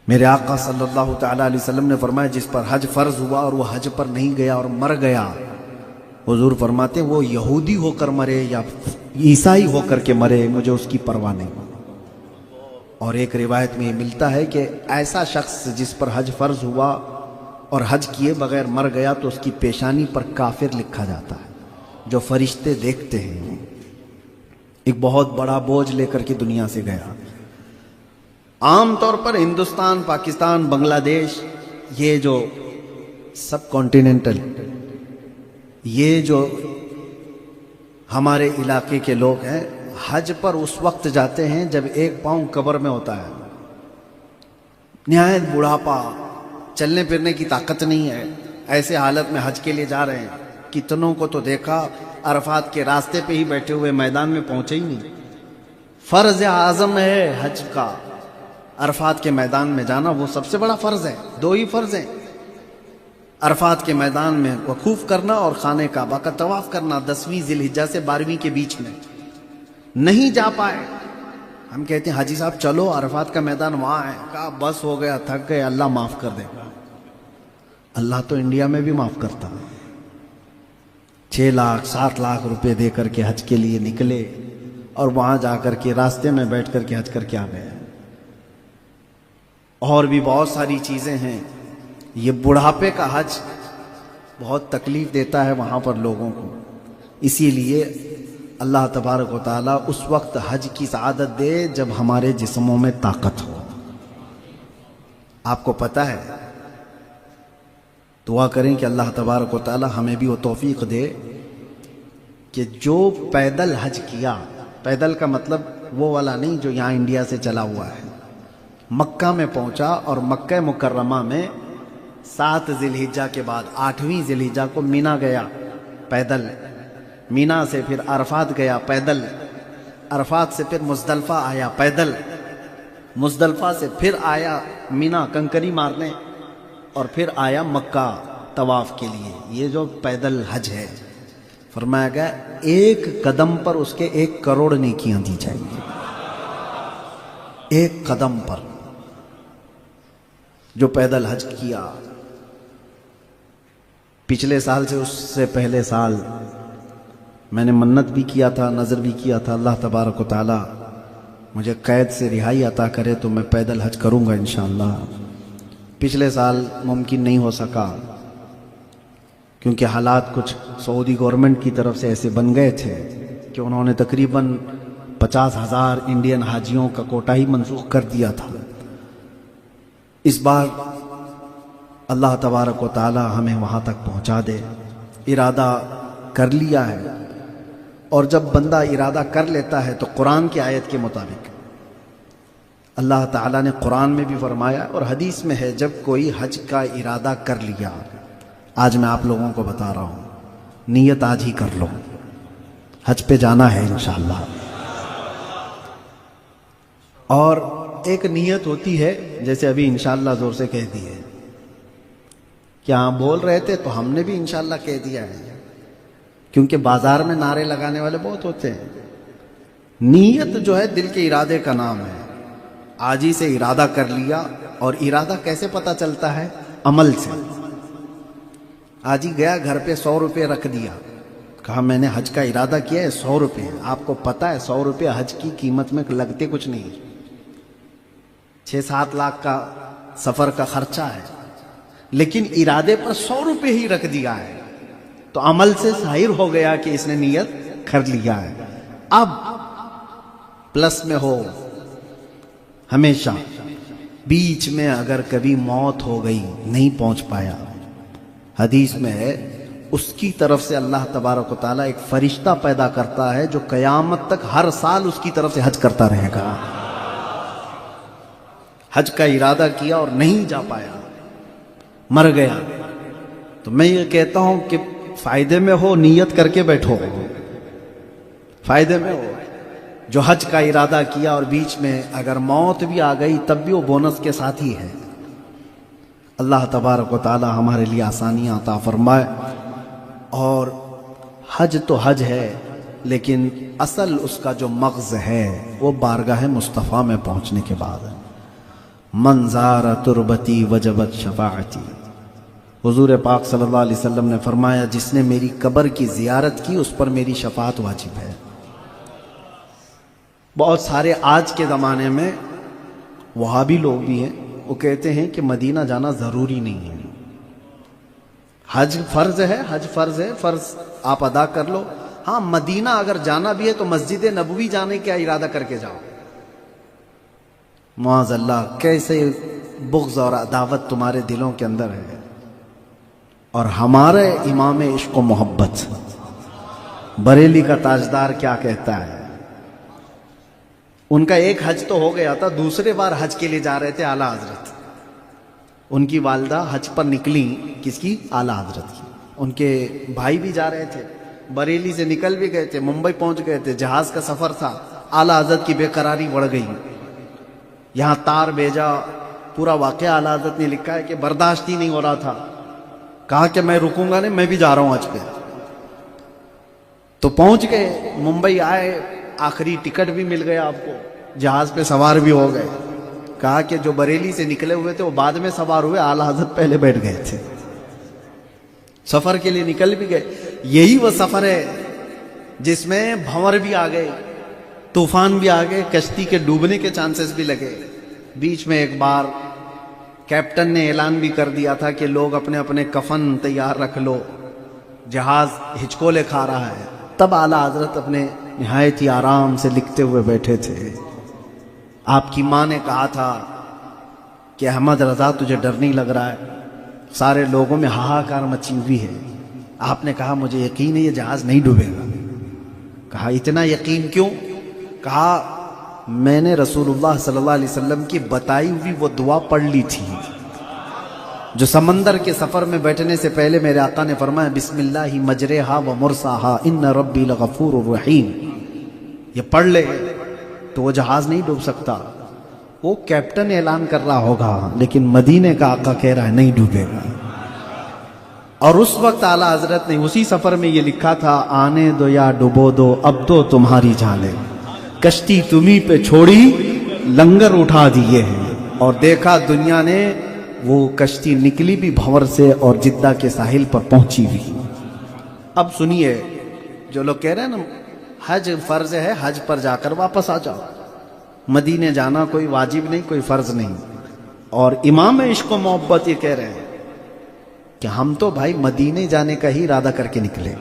میرے آقا صلی اللہ تعالیٰ علیہ وسلم نے فرمایا جس پر حج فرض ہوا اور وہ حج پر نہیں گیا اور مر گیا، حضور فرماتے وہ یہودی ہو کر مرے یا عیسائی ہو کر کے مرے، مجھے اس کی پرواہ نہیں۔ اور ایک روایت میں یہ ملتا ہے کہ ایسا شخص جس پر حج فرض ہوا اور حج کیے بغیر مر گیا تو اس کی پیشانی پر کافر لکھا جاتا ہے، جو فرشتے دیکھتے ہیں۔ ایک بہت بڑا بوجھ لے کر کے دنیا سے گیا۔ عام طور پر ہندوستان، پاکستان، بنگلہ دیش، یہ جو سب کانٹیننٹل، یہ جو ہمارے علاقے کے لوگ ہیں، حج پر اس وقت جاتے ہیں جب ایک پاؤں قبر میں ہوتا ہے، نہایت بڑھاپا، چلنے پھرنے کی طاقت نہیں ہے، ایسے حالت میں حج کے لیے جا رہے ہیں۔ کتنوں کو تو دیکھا عرفات کے راستے پہ ہی بیٹھے ہوئے، میدان میں پہنچے ہی نہیں۔ فرض اعظم ہے حج کا، عرفات کے میدان میں جانا، وہ سب سے بڑا فرض ہے۔ دو ہی فرض ہیں، عرفات کے میدان میں وقوف کرنا اور خانہ کعبہ کا طواف کرنا 10ویں ذی الحجہ سے 12ویں کے بیچ میں۔ نہیں جا پائے، ہم کہتے ہیں حاجی صاحب چلو عرفات کا میدان وہاں ہے، کہا بس ہو گیا، تھک گئے، اللہ معاف کر دے گا۔ اللہ تو انڈیا میں بھی معاف کرتا ہے۔ 6 لاکھ 7 لاکھ روپے دے کر کے حج کے لیے نکلے اور وہاں جا کر کے راستے میں بیٹھ کر کے حج کر کے آ گئے۔ اور بھی بہت ساری چیزیں ہیں۔ یہ بڑھاپے کا حج بہت تکلیف دیتا ہے وہاں پر لوگوں کو، اسی لیے اللہ تبارک و تعالیٰ اس وقت حج کی سعادت دے جب ہمارے جسموں میں طاقت ہو۔ آپ کو پتہ ہے، دعا کریں کہ اللہ تبارک و تعالیٰ ہمیں بھی وہ توفیق دے کہ جو پیدل حج کیا، پیدل کا مطلب وہ والا نہیں جو یہاں انڈیا سے چلا ہوا ہے، مکہ میں پہنچا اور مکہ مکرمہ میں 7 ذی الحجہ کے بعد 8ویں ذی الحجہ کو مینا گیا پیدل، مینا سے پھر عرفات گیا پیدل، عرفات سے پھر مزدلفہ آیا پیدل، مزدلفہ سے پھر آیا مینا کنکری مارنے اور پھر آیا مکہ طواف کے لیے۔ یہ جو پیدل حج ہے، فرمایا گیا ایک قدم پر اس کے 1 کروڑ نیکیاں دی جائیں گی۔ ایک قدم پر جو پیدل حج کیا۔ پچھلے سال سے اس سے پہلے سال میں نے منت بھی کیا تھا، نظر بھی کیا تھا، اللہ تبارک و تعالی مجھے قید سے رہائی عطا کرے تو میں پیدل حج کروں گا انشاءاللہ۔ پچھلے سال ممکن نہیں ہو سکا کیونکہ حالات کچھ سعودی گورنمنٹ کی طرف سے ایسے بن گئے تھے کہ انہوں نے تقریباً 50,000 انڈین حاجیوں کا کوٹا ہی منسوخ کر دیا تھا۔ اس بار اللہ تبارک و تعالی ہمیں وہاں تک پہنچا دے۔ ارادہ کر لیا ہے، اور جب بندہ ارادہ کر لیتا ہے تو قرآن کی آیت کے مطابق اللہ تعالیٰ نے قرآن میں بھی فرمایا اور حدیث میں ہے، جب کوئی حج کا ارادہ کر لیا، آج میں آپ لوگوں کو بتا رہا ہوں، نیت آج ہی کر لو، حج پہ جانا ہے انشاءاللہ۔ اور ایک نیت ہوتی ہے، جیسے ابھی انشاءاللہ زور سے کہہ دی ہے، کیا ہم بول رہے تھے تو ہم نے بھی انشاءاللہ کہہ دیا ہے، کیونکہ بازار میں نعرے لگانے والے بہت ہوتے ہیں۔ نیت جو ہے دل کے ارادے کا نام ہے۔ آج ہی سے ارادہ کر لیا، اور ارادہ کیسے پتہ چلتا ہے؟ عمل سے۔ آج ہی گیا گھر پہ 100 روپے رکھ دیا، کہا میں نے حج کا ارادہ کیا ہے 100 روپے۔ آپ کو پتہ ہے 100 روپے حج کی قیمت میں لگتے کچھ نہیں، 6-7 لاکھ کا سفر کا خرچہ ہے، لیکن ارادے پر 100 روپے ہی رکھ دیا ہے تو عمل سے ظاہر ہو گیا کہ اس نے نیت کر لیا ہے۔ اب پلس میں ہو، ہمیشہ بیچ میں اگر کبھی موت ہو گئی، نہیں پہنچ پایا، حدیث میں ہے اس کی طرف سے اللہ تبارک و تعالیٰ ایک فرشتہ پیدا کرتا ہے جو قیامت تک ہر سال اس کی طرف سے حج کرتا رہے گا۔ حج کا ارادہ کیا اور نہیں جا پایا، مر گیا، تو میں یہ کہتا ہوں کہ فائدے میں ہو نیت کر کے بیٹھو، فائدے میں ہو۔ جو حج کا ارادہ کیا اور بیچ میں اگر موت بھی آ گئی تب بھی وہ بونس کے ساتھ ہی ہے۔ اللہ تبارک و تعالی ہمارے لیے آسانیاں عطا فرمائے۔ اور حج تو حج ہے، لیکن اصل اس کا جو مغز ہے وہ بارگاہ مصطفیٰ میں پہنچنے کے بعد ہے۔ من زار تربتی وجبت شفاعتی. حضور پاک صلی اللہ علیہ وسلم نے فرمایا جس نے میری قبر کی زیارت کی اس پر میری شفاعت واجب ہے. بہت سارے آج کے زمانے میں وہابی لوگ بھی ہیں، وہ کہتے ہیں کہ مدینہ جانا ضروری نہیں ہے، حج فرض ہے، حج فرض ہے، فرض آپ ادا کر لو. ہاں مدینہ اگر جانا بھی ہے تو مسجد نبوی جانے کا ارادہ کر کے جاؤ. معاذ اللہ، کیسے بغض اور عداوت تمہارے دلوں کے اندر ہے. اور ہمارے امام عشق و محبت بریلی کا تاجدار کیا کہتا ہے؟ ان کا ایک حج تو ہو گیا تھا، دوسرے بار حج کے لیے جا رہے تھے اعلیٰ حضرت. ان کی والدہ حج پر نکلی، کس کی؟ اعلیٰ حضرت کی. ان کے بھائی بھی جا رہے تھے، بریلی سے نکل بھی گئے تھے، ممبئی پہنچ گئے تھے، جہاز کا سفر تھا. اعلیٰ حضرت کی بے قراری بڑھ گئی، یہاں تار بھیجا. پورا واقعہ اعلیٰ حضرت نے لکھا ہے کہ برداشت ہی نہیں ہو رہا تھا. کہا کہ میں رکوں گا نہیں، میں بھی جا رہا ہوں حج پہ. تو پہنچ گئے، ممبئی آئے، آخری ٹکٹ بھی مل گیا آپ کو، جہاز پہ سوار بھی ہو گئے. کہا کہ جو بریلی سے نکلے ہوئے تھے وہ بعد میں سوار ہوئے، اعلیٰ حضرت پہلے بیٹھ گئے تھے. سفر کے لیے نکل بھی گئے. یہی وہ سفر ہے جس میں بھنور بھی آ گئے، طوفان بھی آ گئے، کشتی کے ڈوبنے کے چانسز بھی لگے. بیچ میں ایک بار کیپٹن نے اعلان بھی کر دیا تھا کہ لوگ اپنے اپنے کفن تیار رکھ لو، جہاز ہچکولے کھا رہا ہے. تب اعلیٰ حضرت اپنے نہایت ہی آرام سے لکھتے ہوئے بیٹھے تھے. آپ کی ماں نے کہا تھا کہ احمد رضا تجھے ڈر نہیں لگ رہا ہے؟ سارے لوگوں میں ہاہاکار مچی ہوئی ہے. آپ نے کہا مجھے یقین ہے یہ جہاز نہیں ڈوبے گا. کہا اتنا یقین کیوں؟ کہا میں نے رسول اللہ صلی اللہ علیہ وسلم کی بتائی ہوئی وہ دعا پڑھ لی تھی جو سمندر کے سفر میں بیٹھنے سے پہلے میرے آقا نے فرمایا بسم اللہ مجرہا و مرساہا ان ربی لغفور الرحیم. یہ پڑھ لے تو وہ جہاز نہیں ڈوب سکتا. وہ کیپٹن اعلان کر رہا ہوگا لیکن مدینے کا آقا کہہ رہا ہے نہیں ڈوبے گا. اور اس وقت اعلیٰ حضرت نے اسی سفر میں یہ لکھا تھا آنے دو یا ڈبو دو اب تو تمہاری جانیں، کشتی تمہیں پہ چھوڑی لنگر اٹھا دیے ہیں. اور دیکھا دنیا نے وہ کشتی نکلی بھی بھنور سے اور جدہ کے ساحل پر پہنچی بھی. اب سنیے، جو لوگ کہہ رہے ہیں نا حج فرض ہے، حج پر جا کر واپس آ جاؤ. مدینے جانا کوئی واجب نہیں، کوئی فرض نہیں. اور امام عشق و محبت یہ کہہ رہے ہیں کہ ہم تو بھائی مدینے جانے کا ہی ارادہ کر کے نکلے.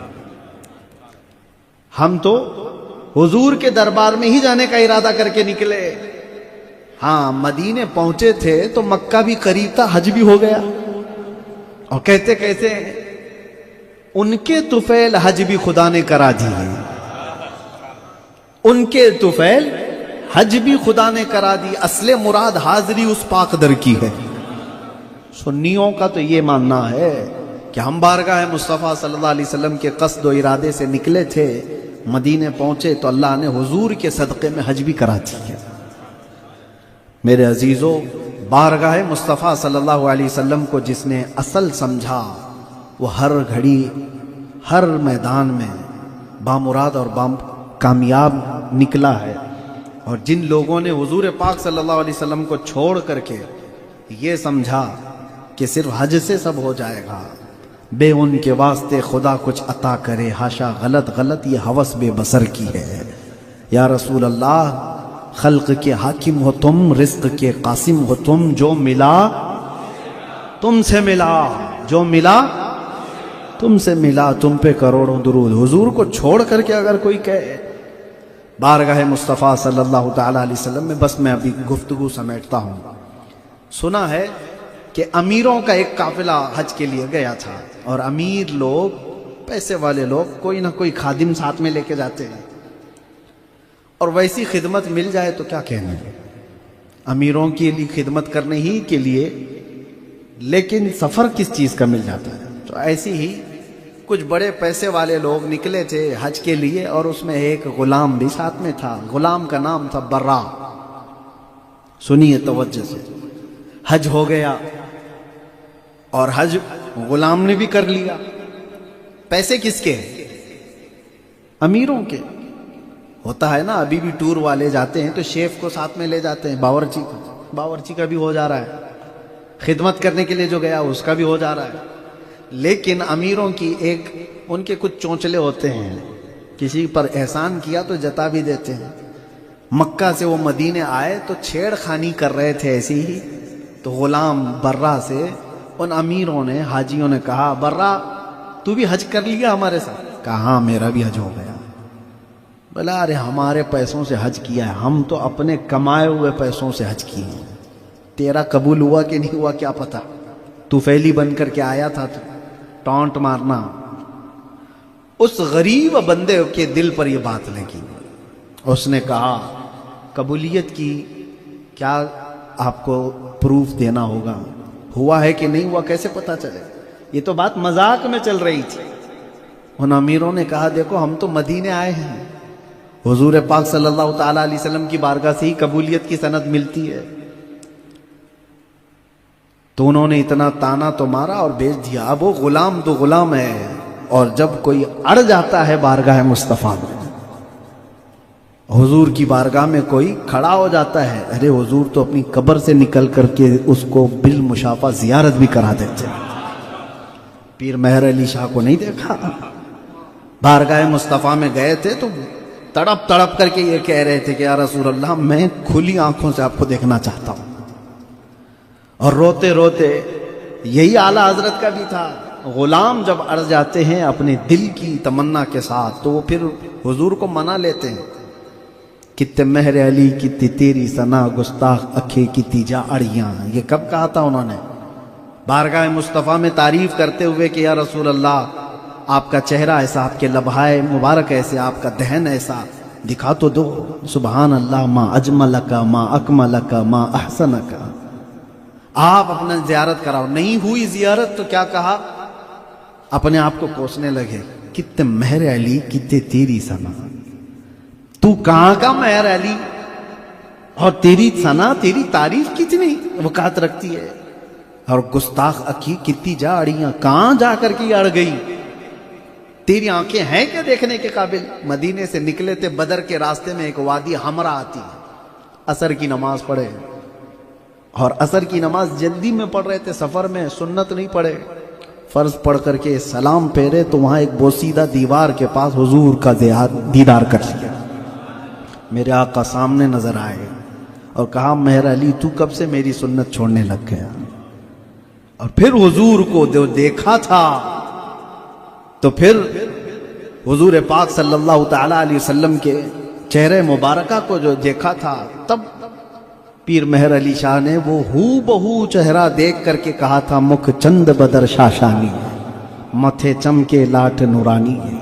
ہم تو حضور کے دربار میں ہی جانے کا ارادہ کر کے نکلے. ہاں مدینے پہنچے تھے تو مکہ بھی قریب تھا، حج بھی ہو گیا. اور کہتے کہتے ان کے طفیل حج بھی خدا نے کرا دی. ان کے طفیل حج بھی خدا نے کرا دی. اصل مراد حاضری اس پاک در کی ہے. سنیوں کا تو یہ ماننا ہے کہ ہم بارگاہ مصطفیٰ صلی اللہ علیہ وسلم کے قصد و ارادے سے نکلے تھے، مدینے پہنچے تو اللہ نے حضور کے صدقے میں حج بھی کرا دی ہے. میرے عزیزو، بارگاہ مصطفیٰ صلی اللہ علیہ وسلم کو جس نے اصل سمجھا وہ ہر گھڑی ہر میدان میں بامراد اور کامیاب نکلا ہے. اور جن لوگوں نے حضور پاک صلی اللہ علیہ وسلم کو چھوڑ کر کے یہ سمجھا کہ صرف حج سے سب ہو جائے گا، بے ان کے واسطے خدا کچھ عطا کرے، ہاشا غلط غلط یہ ہوس بے بسر کی ہے. یا رسول اللہ، خلق کے حاکم ہو تم، رزق کے قاسم ہو تم، جو ملا تم سے ملا، جو ملا تم سے ملا، تم پہ کروڑوں درود. حضور کو چھوڑ کر کے اگر کوئی کہے بارگاہ مصطفیٰ صلی اللہ تعالی علیہ وسلم میں، بس میں ابھی گفتگو سمیٹتا ہوں. سنا ہے کہ امیروں کا ایک قافلہ حج کے لیے گیا تھا، اور امیر لوگ، پیسے والے لوگ کوئی نہ کوئی خادم ساتھ میں لے کے جاتے ہیں. اور ویسی خدمت مل جائے تو کیا کہنا ہے، امیروں کے لیے خدمت کرنے ہی کے لیے، لیکن سفر کس چیز کا مل جاتا ہے. تو ایسی ہی کچھ بڑے پیسے والے لوگ نکلے تھے حج کے لیے، اور اس میں ایک غلام بھی ساتھ میں تھا. غلام کا نام تھا برا. سنیے توجہ سے، حج ہو گیا اور حج غلام نے بھی کر لیا. پیسے کس کے؟ امیروں کے. ہوتا ہے نا، ابھی بھی ٹور والے جاتے ہیں تو شیف کو ساتھ میں لے جاتے ہیں، باورچی کو. باورچی کا بھی ہو جا رہا ہے، خدمت کرنے کے لیے جو گیا اس کا بھی ہو جا رہا ہے. لیکن امیروں کی ان کے کچھ چونچلے ہوتے ہیں، کسی پر احسان کیا تو جتا بھی دیتے ہیں. مکہ سے وہ مدینے آئے تو چھیڑ خانی کر رہے تھے ایسی ہی، تو غلام برہ سے ان امیروں نے، حاجیوں نے کہا برہ تو بھی حج کر لیا ہمارے ساتھ؟ کہا ہاں میرا بھی حج ہو گیا. بولا ارے ہمارے پیسوں سے حج کیا ہے، ہم تو اپنے کمائے ہوئے پیسوں سے حج کیے ہیں، تیرا قبول ہوا کہ نہیں ہوا کیا پتا، تو فیلی بن کر کے آیا تھا تو ٹانٹ مارنا. اس غریب بندے کے دل پر یہ بات لگی. اس نے کہا قبولیت کی کیا آپ کو پروف دینا ہوگا، ہوا ہے کہ نہیں ہوا کیسے پتا چلے؟ یہ تو بات مذاق میں چل رہی تھی. ان امیروں نے کہا دیکھو ہم تو مدینے آئے ہیں، حضور پاک صلی اللہ تعالی علیہ وسلم کی بارگاہ سے ہی قبولیت کی سند ملتی ہے. تو انہوں نے اتنا تانا تو مارا اور بیچ دیا. اب وہ غلام تو غلام ہے، اور جب کوئی اڑ جاتا ہے بارگاہ مصطفیٰ میں، حضور کی بارگاہ میں کوئی کھڑا ہو جاتا ہے، ارے حضور تو اپنی قبر سے نکل کر کے اس کو بالمشافہ زیارت بھی کرا دیتے. پیر مہر علی شاہ کو نہیں دیکھا؟ بارگاہ مصطفیٰ میں گئے تھے تو تڑپ تڑپ کر کے یہ کہہ رہے تھے کہ یا رسول اللہ میں کھلی آنکھوں سے آپ کو دیکھنا چاہتا ہوں. اور روتے روتے یہی اعلیٰ حضرت کا بھی تھا. غلام جب اڑ جاتے ہیں اپنے دل کی تمنا کے ساتھ تو وہ پھر حضور کو منا لیتے ہیں. کتے مہر علی کتی تیری ثنا گستاخ اکھے کتی جا اڑیاں، یہ کب کہا تھا انہوں نے بارگاہ مصطفیٰ میں تعریف کرتے ہوئے کہ یا رسول اللہ آپ کا چہرہ ایسا، آپ کے لبہائے مبارک ایسے، آپ کا دہن ایسا، دکھا تو دو. سبحان اللہ ما اجملک ما اکملک ما احسنک. آپ اپنا زیارت کراؤ. نہیں ہوئی زیارت تو کیا کہا؟ اپنے آپ کو کوسنے لگے. کتے مہر علی کتے تیری ثنا، تو کہاں کا مہر علی، اور تیری ثنا تیری تعریف کتنی وقعت رکھتی ہے. اور گستاخ اکھی کتنی جا اڑیاں، کہاں جا کر کے اڑ گئی؟ تیری آنکھیں ہیں کیا دیکھنے کے قابل؟ مدینے سے نکلے تھے، بدر کے راستے میں ایک وادی حمرا آتی ہے، عصر کی نماز پڑھے، اور عصر کی نماز جلدی میں پڑھ رہے تھے، سفر میں، سنت نہیں پڑھے، فرض پڑھ کر کے سلام پھیرے تو وہاں ایک بوسیدہ دیوار کے پاس حضور کا دیدار کر لیا. میرے آقا سامنے نظر آئے اور کہا مہر علی تو کب سے میری سنت چھوڑنے لگ گیا؟ اور پھر حضور کو جو دیکھا تھا تو پھر حضور پاک صلی اللہ تعالی علیہ وسلم کے چہرے مبارکہ کو جو دیکھا تھا، تب پیر مہر علی شاہ نے وہ ہو بہو چہرہ دیکھ کر کے کہا تھا مکھ چند بدر شاشانی، متھے چمکے لاٹ نورانی ہے،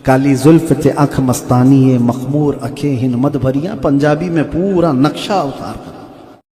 کالی زلف تے آنکھ مستانی ہے، مخمور اکھیں ہن مد بھریاں. پنجابی میں پورا نقشہ اتار